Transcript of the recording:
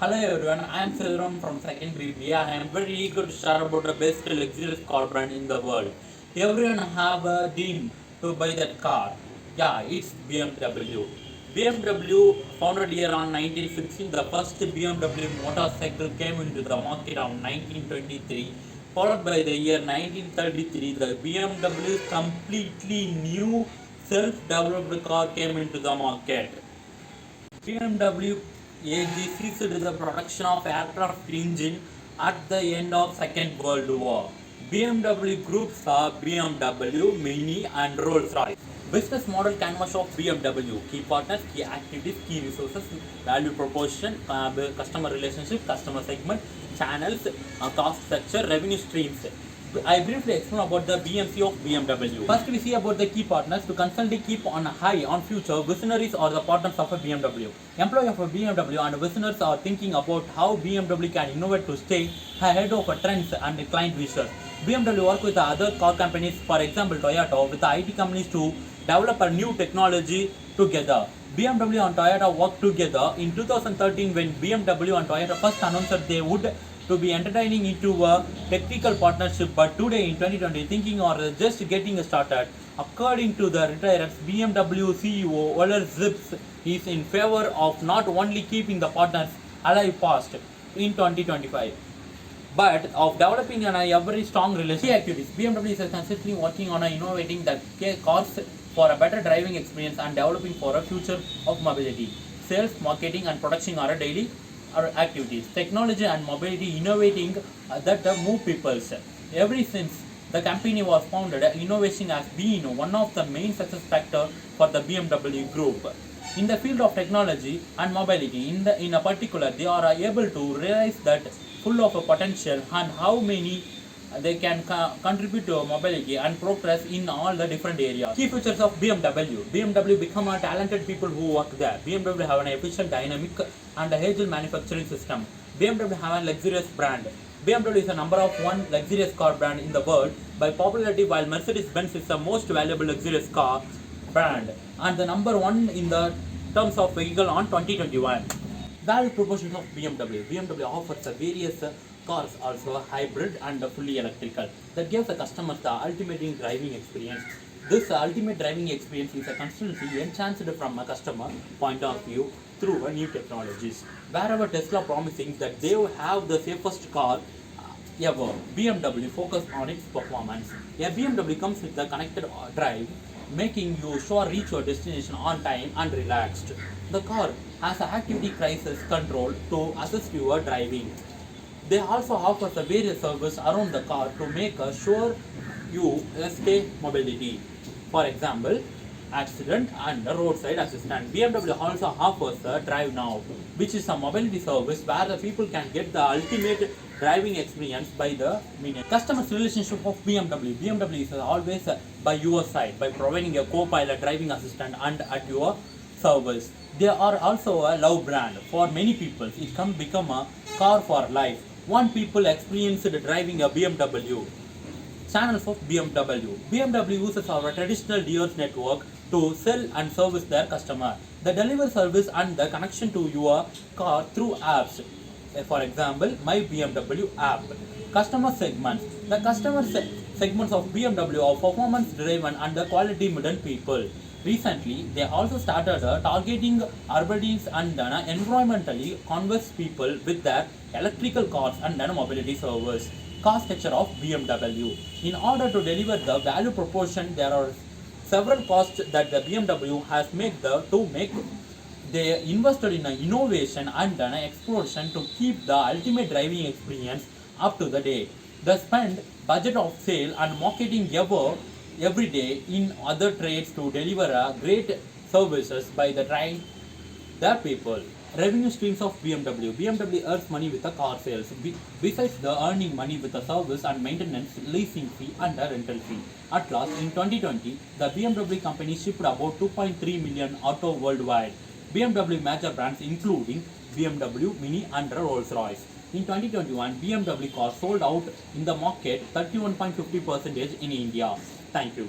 Hello everyone, I am Silram from Second India. I am very eager to share about the best luxurious car brand in the world. Everyone have a dream to buy that car. Yeah, it's BMW. BMW founded here on 1916. The first BMW motorcycle came into the market on 1923. Followed by the year 1933, the BMW completely new self-developed car came into the market. BMW AG ceased the production of aircraft engine at the end of Second World War. BMW Group saw BMW, Mini and Rolls-Royce. Business model canvas of BMW. Key partners, key activities, key resources, value proposition, customer relationship, customer segment, channels, cost structure, revenue streams. I briefly explain about the BMC of BMW. First, we see about the key partners. To constantly keep on high on future, visionaries are the partners of a BMW. Employees of a BMW and visionaries are thinking about how BMW can innovate to stay ahead of trends and client wishes. BMW work with other car companies, for example Toyota, with the IT companies to develop a new technology together. BMW and Toyota worked together in 2013 when BMW and Toyota first announced that they would to be entertaining into a technical partnership, but today in 2020 thinking or just getting started. According to the retirees, BMW CEO Oler Zips is in favor of not only keeping the partners alive past in 2025 but of developing a very strong relationship. Key activities. BMW is consistently working on innovating the cars for a better driving experience and developing for a future of mobility. Sales, marketing and production are a daily activities. Technology and mobility innovating that move people. Ever since the company was founded, innovation has been one of the main success factors for the BMW group. In the field of technology and mobility, in a particular, they are able to realize that full of a potential and how many they can contribute to mobility and progress in all the different areas. Key features of BMW. BMW become a talented people who work there. BMW have an efficient, dynamic and agile manufacturing system. BMW have a luxurious brand. BMW is a number of one luxurious car brand in the world by popularity, while Mercedes-Benz is the most valuable luxurious car brand and the number one in the terms of vehicle on 2021. Value proposition of BMW. BMW offers a various cars, also hybrid and fully electrical, that gives the customers the ultimate driving experience. This ultimate driving experience is a constantly enhanced from a customer point of view through new technologies. Wherever Tesla promising that they will have the safest car ever, BMW focus on its performance. A BMW comes with the connected drive, making you sure reach your destination on time and relaxed. The car has an activity crisis control to assist your driving. They also offer the various services around the car to make sure you stay mobility. For example, accident and roadside assistance. BMW also offers a Drive Now, which is a mobility service where the people can get the ultimate driving experience by the minute. Customer relationship of BMW. BMW is always by your side by providing a co-pilot driving assistant and at your service. They are also a love brand for many people. It can become a car for life. One people experienced driving a BMW. Channels of BMW. BMW uses our traditional dealers network to sell and service their customer. The delivery service and the connection to your car through apps. For example, My BMW app. Customer segments. The customer segments of BMW are performance driven and the quality modern people. Recently, they also started targeting urbanities and environmentally conscious people with their electrical cars and mobility service. Cost structure of BMW. In order to deliver the value proposition, there are several costs that the BMW has made to make. They invested in innovation and exploration to keep the ultimate driving experience up to the day. They spend budget of sale and marketing every day in other trades to deliver great services by the trying their people. Revenue streams of BMW. BMW earns money with the car sales. Besides the earning money with the service and maintenance, leasing fee and the rental fee. At last, in 2020, the BMW company shipped about 2.3 million auto worldwide. BMW major brands including BMW, Mini and Rolls-Royce. In 2021, BMW cars sold out in the market 31.50% in India. Thank you.